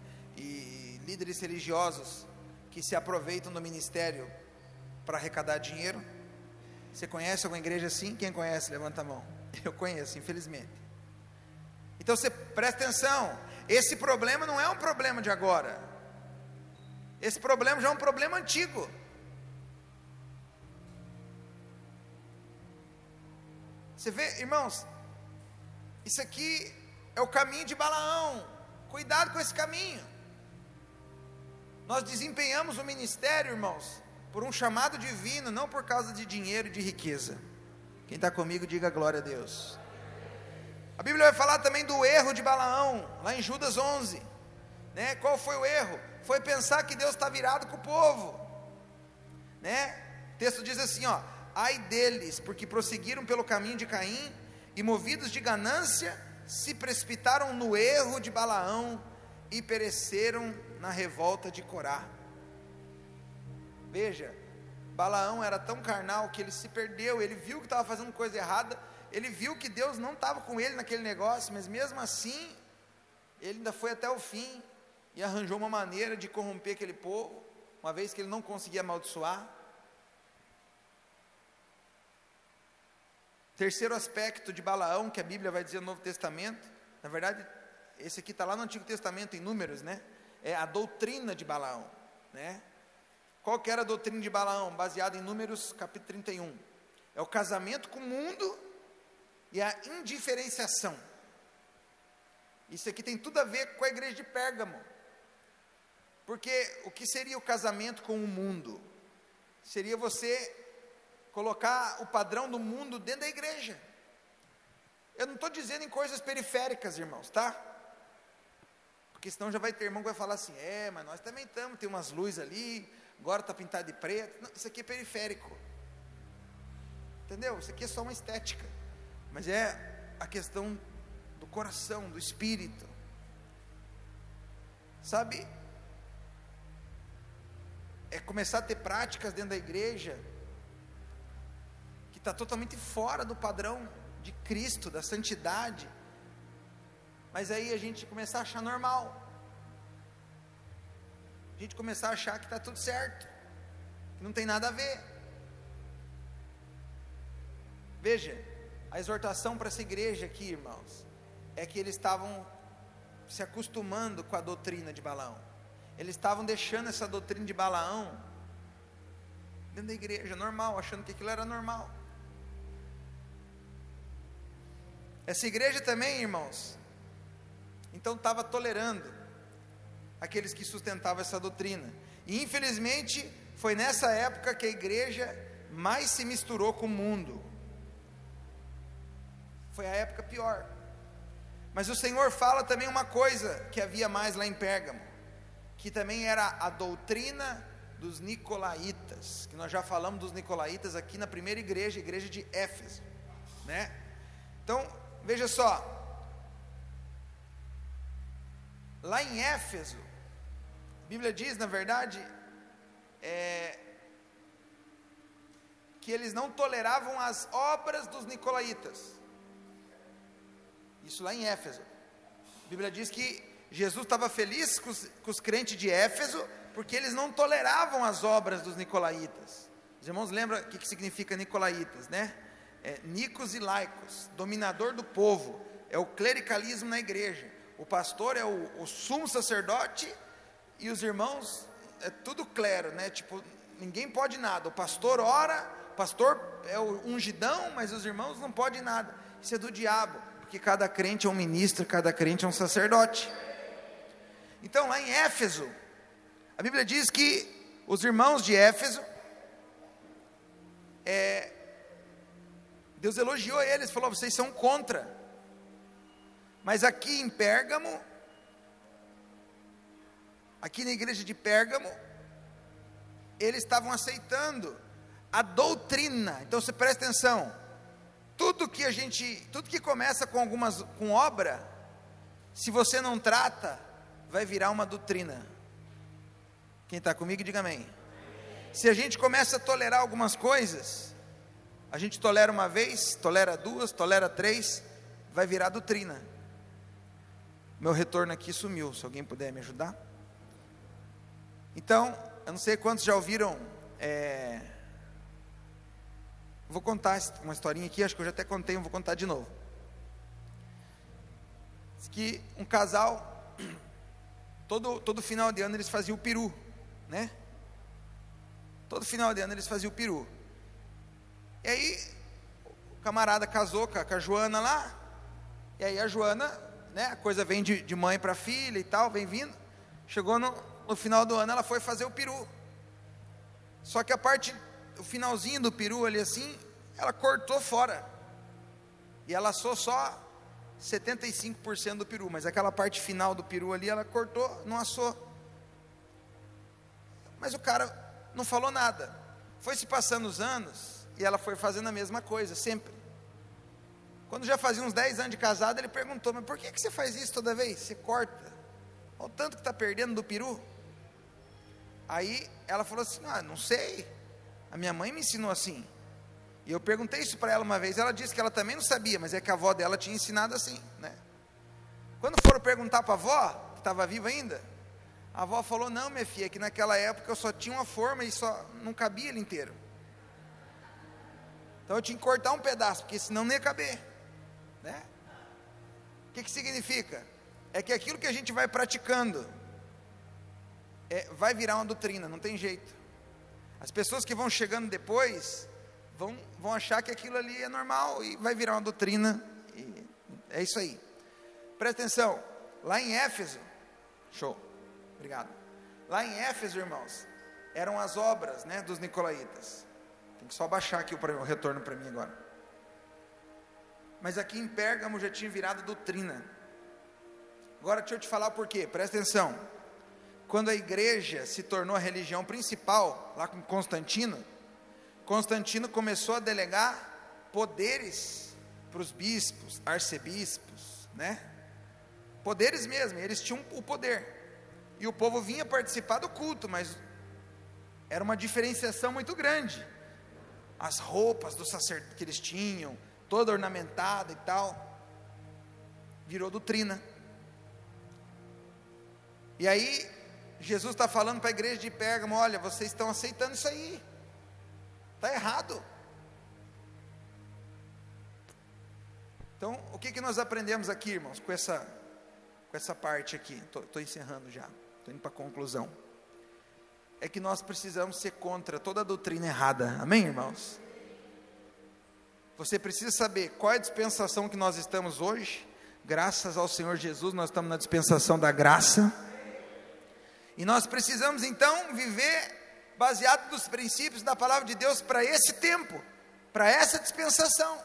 líderes religiosos que se aproveitam do ministério para arrecadar dinheiro? Você conhece alguma igreja assim? Quem conhece, levanta a mão. Eu conheço, infelizmente. Então você presta atenção, esse problema não é um problema de agora, esse problema já é um problema antigo. Você vê, irmãos, isso aqui é o caminho de Balaão. Cuidado com esse caminho. Nós desempenhamos o ministério, irmãos, por um chamado divino, não por causa de dinheiro e de riqueza. Quem está comigo, diga glória a Deus. A Bíblia vai falar também do erro de Balaão, lá em Judas 11, né? Qual foi o erro? Foi pensar que Deus está virado com o povo, né? O texto diz assim, ó: ai deles, porque prosseguiram pelo caminho de Caim, e movidos de ganância, se precipitaram no erro de Balaão, e pereceram na revolta de Corá. Veja, Balaão era tão carnal que ele se perdeu. Ele viu que estava fazendo coisa errada, ele viu que Deus não estava com ele naquele negócio, mas mesmo assim, ele ainda foi até o fim, e arranjou uma maneira de corromper aquele povo, uma vez que ele não conseguia amaldiçoar. Terceiro aspecto de Balaão, que a Bíblia vai dizer no Novo Testamento, na verdade, esse aqui está lá no Antigo Testamento, em Números, né? É a doutrina de Balaão, né? Qual que era a doutrina de Balaão? Baseada em Números capítulo 31, é o casamento com o mundo e a indiferenciação. Isso aqui tem tudo a ver com a igreja de Pérgamo, porque o que seria o casamento com o mundo? Seria você colocar o padrão do mundo dentro da igreja. Eu não estou dizendo em coisas periféricas, irmãos, tá? Porque senão já vai ter irmão que vai falar assim, mas nós também estamos, tem umas luzes ali, agora está pintado de preto. Não, isso aqui é periférico, entendeu? Isso aqui é só uma estética, mas é a questão do coração, do espírito, sabe? É começar a ter práticas dentro da igreja que está totalmente fora do padrão de Cristo, da santidade, mas aí a gente começar a achar normal, a gente começar a achar que está tudo certo, que não tem nada a ver. Veja, a exortação para essa igreja aqui, irmãos, é que eles estavam se acostumando com a doutrina de Balaão, eles estavam deixando essa doutrina de Balaão dentro da igreja, normal, achando que aquilo era normal. Essa igreja também, irmãos, então estava tolerando aqueles que sustentavam essa doutrina, e infelizmente foi nessa época que a igreja mais se misturou com o mundo, foi a época pior. Mas o Senhor fala também uma coisa que havia mais lá em Pérgamo, que também era a doutrina dos nicolaítas, que nós já falamos dos nicolaítas aqui na primeira igreja, a igreja de Éfeso, né? Então, veja só, Lá em Éfeso, a Bíblia diz, na verdade, que eles não toleravam as obras dos nicolaítas. Isso lá em Éfeso. A Bíblia diz que Jesus estava feliz com os crentes de Éfeso, porque eles não toleravam as obras dos nicolaítas. Os irmãos lembram o que significa nicolaítas, né? Nicos e laicos, dominador do povo, é o clericalismo na igreja. O pastor é o sumo sacerdote e os irmãos é tudo clero, né? Tipo, ninguém pode nada. O pastor ora, o pastor é o ungidão, mas os irmãos não podem nada. Isso é do diabo, porque cada crente é um ministro, cada crente é um sacerdote. Então, lá em Éfeso, a Bíblia diz que os irmãos de Éfeso, Deus elogiou eles, falou: vocês são contra. Mas aqui em Pérgamo, aqui na igreja de Pérgamo, eles estavam aceitando a doutrina. Então você presta atenção, tudo que começa com obra, se você não trata, vai virar uma doutrina. Quem está comigo, diga amém. Se a gente começa a tolerar algumas coisas, a gente tolera uma vez, tolera duas, tolera três, vai virar doutrina. Meu retorno aqui sumiu, se alguém puder me ajudar. Então, eu não sei quantos já ouviram, vou contar uma historinha aqui, acho que eu já até contei, vou contar de novo. Diz que um casal, todo final de ano eles faziam o peru, né? Todo final de ano eles faziam o peru. E aí, o camarada casou com a Joana lá, e aí a Joana, né, a coisa vem de mãe para filha e tal, vem vindo. Chegou no final do ano, ela foi fazer o peru. Só que o finalzinho do peru ali assim, ela cortou fora. E ela assou só 75% do peru, mas aquela parte final do peru ali, ela cortou, não assou. Mas o cara não falou nada. Foi se passando os anos, e ela foi fazendo a mesma coisa, sempre. Quando já fazia uns 10 anos de casado, ele perguntou: mas por que você faz isso toda vez? Você corta, olha o tanto que está perdendo do peru. Aí ela falou assim: não sei, a minha mãe me ensinou assim. E eu perguntei isso para ela uma vez, ela disse que ela também não sabia, mas é que a avó dela tinha ensinado assim, né? Quando foram perguntar para a avó, que estava viva ainda, a avó falou: não, minha filha, que naquela época eu só tinha uma forma e só não cabia ele inteiro. Então eu tinha que cortar um pedaço, porque senão não ia caber, né? O que significa? É que aquilo que a gente vai praticando vai virar uma doutrina, não tem jeito. As pessoas que vão chegando depois vão achar que aquilo ali é normal e vai virar uma doutrina, e é isso aí. Presta atenção, lá em Éfeso, show, obrigado. Lá em Éfeso, irmãos, eram as obras, né, dos nicolaítas. Tem que só baixar aqui o retorno para mim agora. Mas aqui em Pérgamo já tinha virado doutrina. Agora deixa eu te falar por quê, presta atenção. Quando a igreja se tornou a religião principal, lá com Constantino começou a delegar poderes para os bispos, arcebispos, né? Poderes mesmo, eles tinham o poder. E o povo vinha participar do culto, mas era uma diferenciação muito grande. As roupas do sacerdote que eles tinham, toda ornamentada e tal, virou doutrina. E aí Jesus está falando para a igreja de Pérgamo: olha, vocês estão aceitando isso aí, está errado. Então, o que nós aprendemos aqui, irmãos, com essa parte aqui? Estou encerrando já, estou indo para a conclusão. É que nós precisamos ser contra toda a doutrina errada, amém, irmãos? Você precisa saber qual é a dispensação que nós estamos hoje. Graças ao Senhor Jesus, nós estamos na dispensação da graça, e nós precisamos então viver baseado nos princípios da palavra de Deus para esse tempo, para essa dispensação.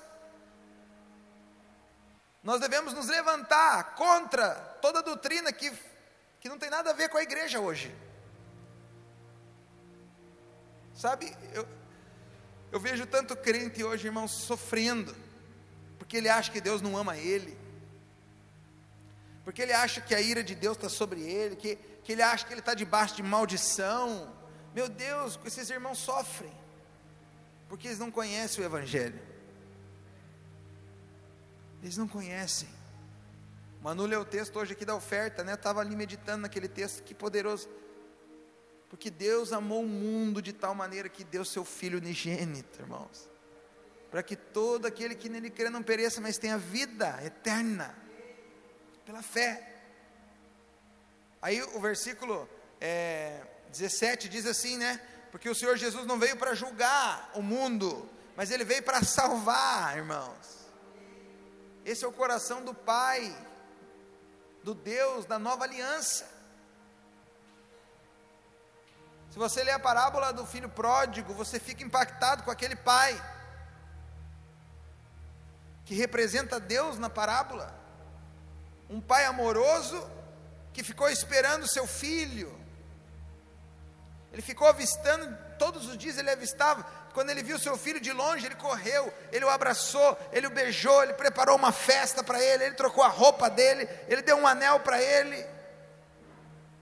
Nós devemos nos levantar contra toda doutrina que não tem nada a ver com a igreja hoje. Sabe, eu vejo tanto crente hoje, irmãos, sofrendo, porque ele acha que Deus não ama ele, porque ele acha que a ira de Deus está sobre ele, que ele acha que ele está debaixo de maldição. Meu Deus, esses irmãos sofrem, porque eles não conhecem o Evangelho, eles não conhecem. Manu leu o texto hoje aqui da oferta, né? Eu estava ali meditando naquele texto, que poderoso, porque Deus amou o mundo de tal maneira que deu seu Filho unigênito, irmãos, para que todo aquele que nele crê não pereça, mas tenha vida eterna, pela fé. Aí o versículo 17 diz assim, né? Porque o Senhor Jesus não veio para julgar o mundo, mas Ele veio para salvar, irmãos. Esse é o coração do Pai, do Deus da nova aliança. Se você ler a parábola do filho pródigo, você fica impactado com aquele pai, que representa Deus na parábola, um pai amoroso, que ficou esperando seu filho, ele ficou avistando, todos os dias ele avistava, quando ele viu seu filho de longe, ele correu, ele o abraçou, ele o beijou, ele preparou uma festa para ele, ele trocou a roupa dele, ele deu um anel para ele,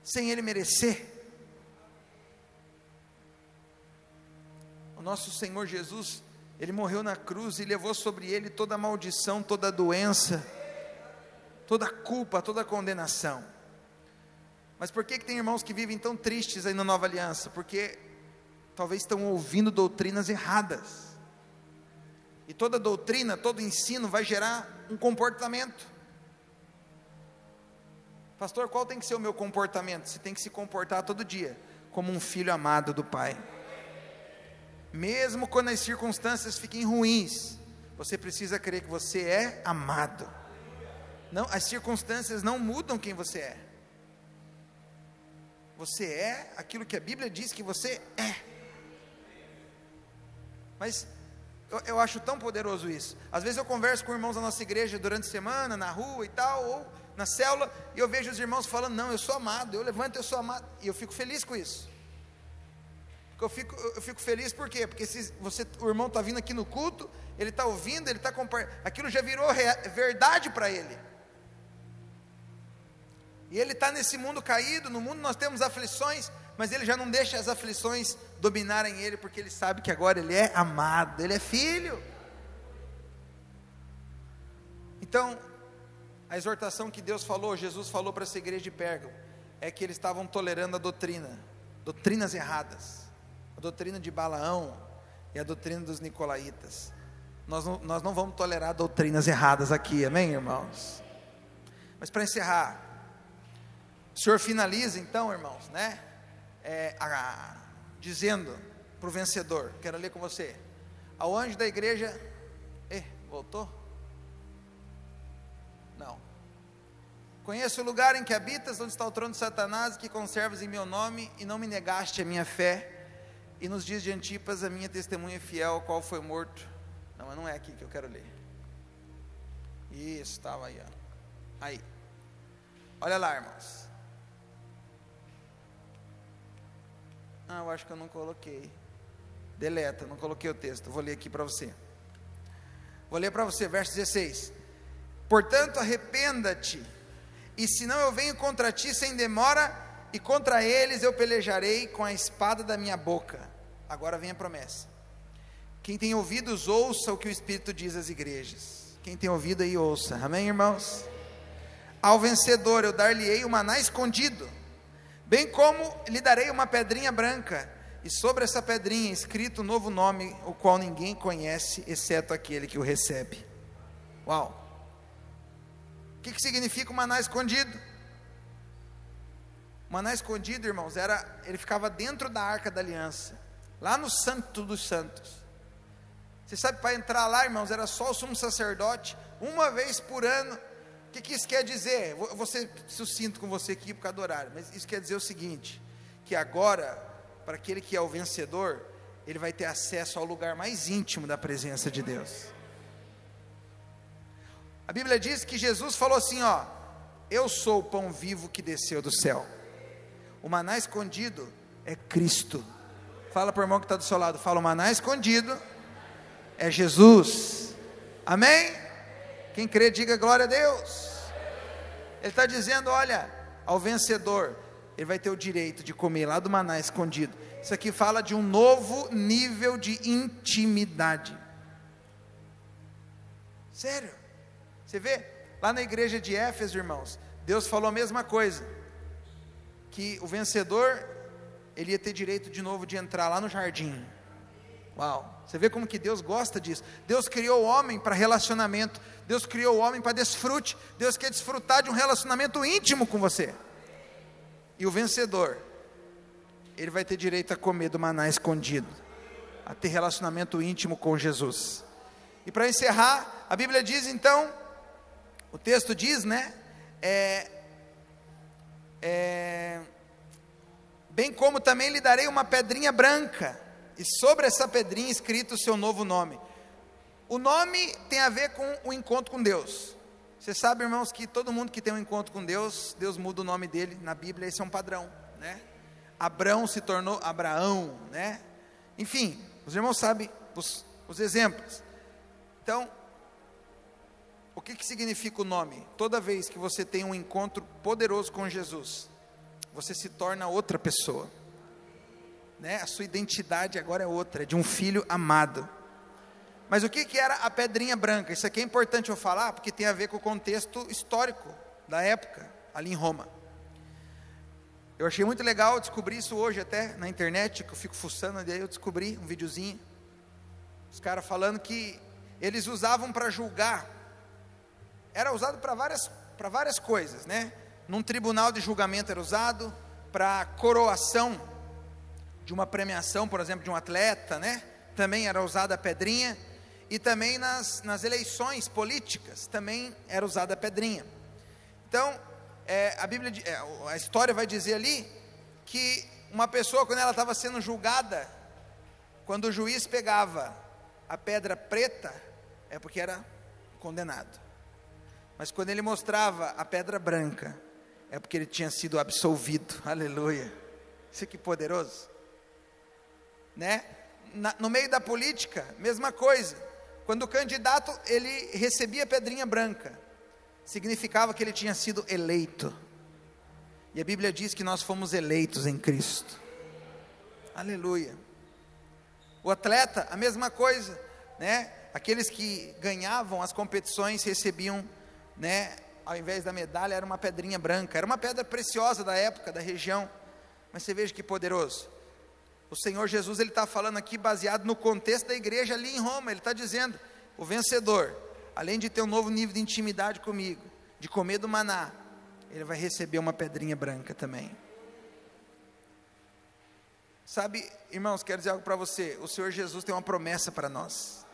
sem ele merecer. O nosso Senhor Jesus, Ele morreu na cruz e levou sobre Ele toda a maldição, toda a doença, toda a culpa, toda a condenação. Mas por que tem irmãos que vivem tão tristes aí na nova aliança? Porque talvez estão ouvindo doutrinas erradas, e toda doutrina, todo ensino vai gerar um comportamento. Pastor, qual tem que ser o meu comportamento? Você tem que se comportar todo dia como um filho amado do Pai, mesmo quando as circunstâncias fiquem ruins, você precisa crer que você é amado. Não, as circunstâncias não mudam quem você é. Você é aquilo que a Bíblia diz que você é. Mas eu acho tão poderoso isso. Às vezes eu converso com irmãos da nossa igreja durante a semana, na rua e tal, ou na célula, e eu vejo os irmãos falando, não, eu sou amado, eu levanto, eu sou amado, e eu fico feliz com isso. Eu fico feliz por quê? Porque se o irmão está vindo aqui no culto, ele está ouvindo, ele está compartilhando, aquilo já virou verdade para ele. E ele está nesse mundo caído, no mundo nós temos aflições, mas ele já não deixa as aflições dominarem ele, porque ele sabe que agora ele é amado, ele é filho. Então, a exortação que Deus falou, Jesus falou para essa igreja de Pérgamo, é que eles estavam tolerando a doutrinas erradas, a doutrina de Balaão e a doutrina dos nicolaítas. Nós não vamos tolerar doutrinas erradas aqui, amém, irmãos? Mas para encerrar, o Senhor finaliza então, irmãos, né? Dizendo para o vencedor, quero ler com você, ao anjo da igreja, voltou? Não. Conheço o lugar em que habitas, onde está o trono de Satanás, que conservas em meu nome, e não me negaste a minha fé, e nos dias de Antipas, a minha testemunha fiel, ao qual foi morto. Não, mas não é aqui que eu quero ler. Isso, estava aí, ó. Aí, olha lá, irmãos. Eu acho que eu não coloquei. Deleta, não coloquei o texto. Vou ler aqui para você. Vou ler para você, verso 16. Portanto, arrependa-te, e se não eu venho contra ti sem demora, e contra eles eu pelejarei com a espada da minha boca. Agora vem a promessa. Quem tem ouvidos, ouça o que o Espírito diz às igrejas. Quem tem ouvido aí, ouça. Amém, irmãos? Ao vencedor eu dar-lhe-ei o maná escondido, bem como lhe darei uma pedrinha branca, e sobre essa pedrinha escrito um novo nome, o qual ninguém conhece, exceto aquele que o recebe. Uau! O que significa o maná escondido? O maná escondido, irmãos, ele ficava dentro da arca da aliança, lá no santo dos santos. Você sabe, para entrar lá, irmãos, era só o sumo sacerdote, uma vez por ano. O que isso quer dizer? Vou ser sucinto com você aqui por causa do horário, mas isso quer dizer o seguinte, que agora, para aquele que é o vencedor, ele vai ter acesso ao lugar mais íntimo da presença de Deus. A Bíblia diz que Jesus falou assim, ó, eu sou o pão vivo que desceu do céu. O maná escondido é Cristo. Fala para o irmão que está do seu lado, fala, o maná escondido é Jesus. Amém? Quem crê, diga glória a Deus. Ele está dizendo: olha, ao vencedor, ele vai ter o direito de comer lá do maná escondido. Isso aqui fala de um novo nível de intimidade. Sério, você vê, lá na igreja de Éfeso, irmãos, Deus falou a mesma coisa, que o vencedor, ele ia ter direito de novo de entrar lá no jardim. Uau, você vê como que Deus gosta disso. Deus criou o homem para relacionamento, Deus criou o homem para desfrute, Deus quer desfrutar de um relacionamento íntimo com você. E o vencedor, ele vai ter direito a comer do maná escondido, a ter relacionamento íntimo com Jesus. E para encerrar, a Bíblia diz então, o texto diz, né, bem como também lhe darei uma pedrinha branca, e sobre essa pedrinha escrito o seu novo nome. O nome tem a ver com o encontro com Deus. Você sabe, irmãos, que todo mundo que tem um encontro com Deus, Deus muda o nome dele. Na Bíblia esse é um padrão, né? Abrão se tornou Abraão, né? Enfim, os irmãos sabem os exemplos. Então, o que significa o nome? Toda vez que você tem um encontro poderoso com Jesus, você se torna outra pessoa, né? A sua identidade agora é outra, é de um filho amado. Mas o que era a pedrinha branca? Isso aqui é importante eu falar, porque tem a ver com o contexto histórico da época, ali em Roma. Eu achei muito legal descobrir isso hoje até na internet, que eu fico fuçando, daí eu descobri um videozinho, os caras falando que eles usavam para julgar, era usado para várias coisas, né? Num tribunal de julgamento era usado, para coroação de uma premiação, por exemplo, de um atleta, né? Também era usada a pedrinha, e também nas eleições políticas, também era usada a pedrinha. Então, a história vai dizer ali, que uma pessoa, quando ela estava sendo julgada, quando o juiz pegava a pedra preta, é porque era condenado, mas quando ele mostrava a pedra branca, é porque ele tinha sido absolvido. Aleluia, isso que poderoso, né? No meio da política, mesma coisa, quando o candidato, ele recebia a pedrinha branca, significava que ele tinha sido eleito, e a Bíblia diz que nós fomos eleitos em Cristo. Aleluia. O atleta, a mesma coisa, né? Aqueles que ganhavam as competições recebiam, né, ao invés da medalha, era uma pedrinha branca, era uma pedra preciosa da época, da região. Mas você veja que poderoso. O Senhor Jesus, ele está falando aqui baseado no contexto da igreja ali em Roma. Ele está dizendo, o vencedor, além de ter um novo nível de intimidade comigo, de comer do maná, ele vai receber uma pedrinha branca também. Sabe, irmãos, quero dizer algo para você, o Senhor Jesus tem uma promessa para nós.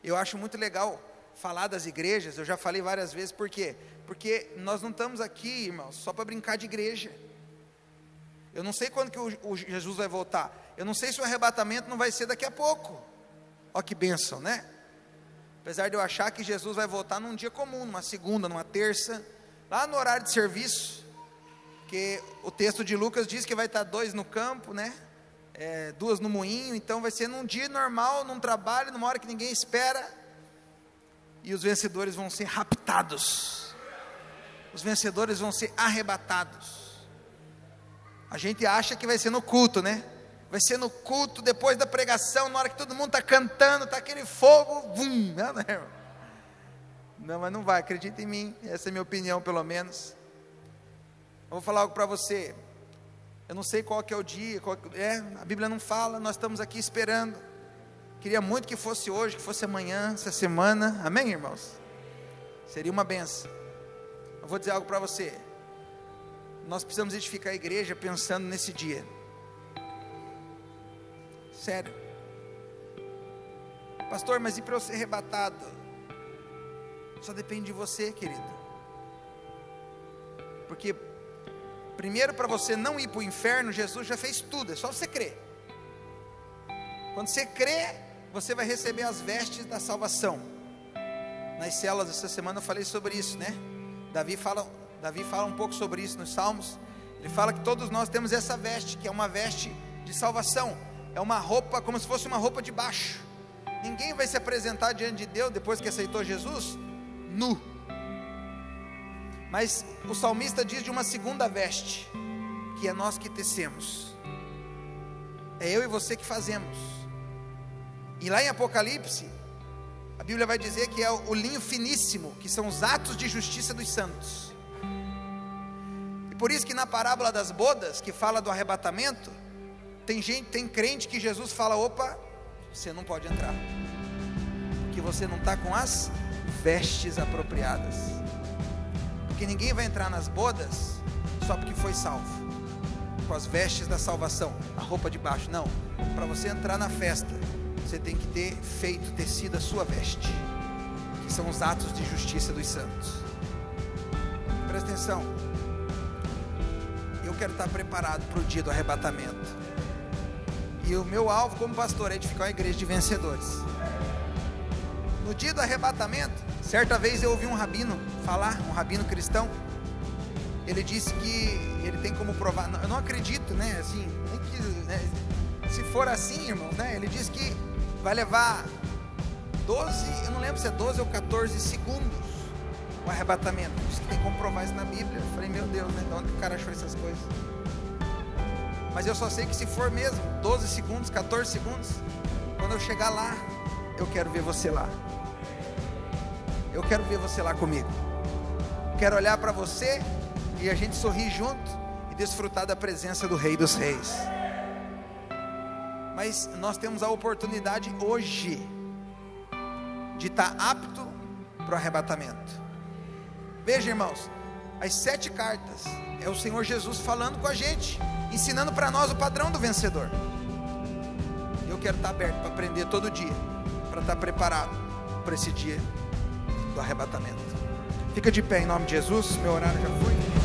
Eu acho muito legal falar das igrejas, eu já falei várias vezes, por quê? Porque nós não estamos aqui, irmãos, só para brincar de igreja. Eu não sei quando que o Jesus vai voltar, eu não sei se o arrebatamento não vai ser daqui a pouco. Olha que bênção, né? Apesar de eu achar que Jesus vai voltar num dia comum, numa segunda, numa terça, lá no horário de serviço, que o texto de Lucas diz que vai estar 2 no campo, né? 2 no moinho, então vai ser num dia normal, num trabalho, numa hora que ninguém espera, e os vencedores vão ser raptados, os vencedores vão ser arrebatados. A gente acha que vai ser no culto, né? Vai ser no culto, depois da pregação, na hora que todo mundo está cantando, está aquele fogo, vum, não, mas não vai, acredita em mim, essa é a minha opinião pelo menos. Eu vou falar algo para você, eu não sei qual que é o dia, a Bíblia não fala, nós estamos aqui esperando, queria muito que fosse hoje, que fosse amanhã, essa semana, amém, irmãos? Seria uma benção. Eu vou dizer algo para você, nós precisamos edificar a igreja pensando nesse dia, sério. Pastor, mas e para eu ser arrebatado? Só depende de você, querido, porque primeiro, para você não ir para o inferno, Jesus já fez tudo, é só você crer. Quando você crê, você vai receber as vestes da salvação. Nas células essa semana eu falei sobre isso, né? Davi fala um pouco sobre isso nos Salmos. Ele fala que todos nós temos essa veste, que é uma veste de salvação, é uma roupa, como se fosse uma roupa de baixo. Ninguém vai se apresentar diante de Deus, depois que aceitou Jesus, nu. Mas o salmista diz de uma segunda veste, que é nós que tecemos, é eu e você que fazemos. E lá em Apocalipse, a Bíblia vai dizer que é o linho finíssimo, que são os atos de justiça dos santos. E por isso que na parábola das bodas, que fala do arrebatamento, tem crente que Jesus fala: opa, você não pode entrar, porque você não está com as vestes apropriadas. Porque ninguém vai entrar nas bodas só porque foi salvo, com as vestes da salvação, a roupa de baixo. Não, para você entrar na festa, você tem que ter tecido a sua veste, que são os atos de justiça dos santos. Presta atenção, eu quero estar preparado para o dia do arrebatamento, e o meu alvo como pastor é edificar uma igreja de vencedores. No dia do arrebatamento, certa vez eu ouvi um rabino falar, um rabino cristão. Ele disse que ele tem como provar, eu não acredito, né, assim, nem que, né, se for assim, irmãos, né, ele disse que vai levar 12, eu não lembro se é 12 ou 14 segundos o arrebatamento. Diz que tem como provar isso na Bíblia. Eu falei, meu Deus, né, de onde o cara achou essas coisas? Mas eu só sei que se for mesmo 12 segundos, 14 segundos, quando eu chegar lá, eu quero ver você lá. Eu quero ver você lá comigo. Quero olhar para você e a gente sorrir junto e desfrutar da presença do Rei dos Reis. Mas nós temos a oportunidade hoje de estar apto para o arrebatamento. Veja, irmãos, as 7 cartas é o Senhor Jesus falando com a gente, ensinando para nós o padrão do vencedor. Eu quero estar aberto para aprender todo dia, para estar preparado para esse dia do arrebatamento. Fica de pé em nome de Jesus. Meu horário já foi.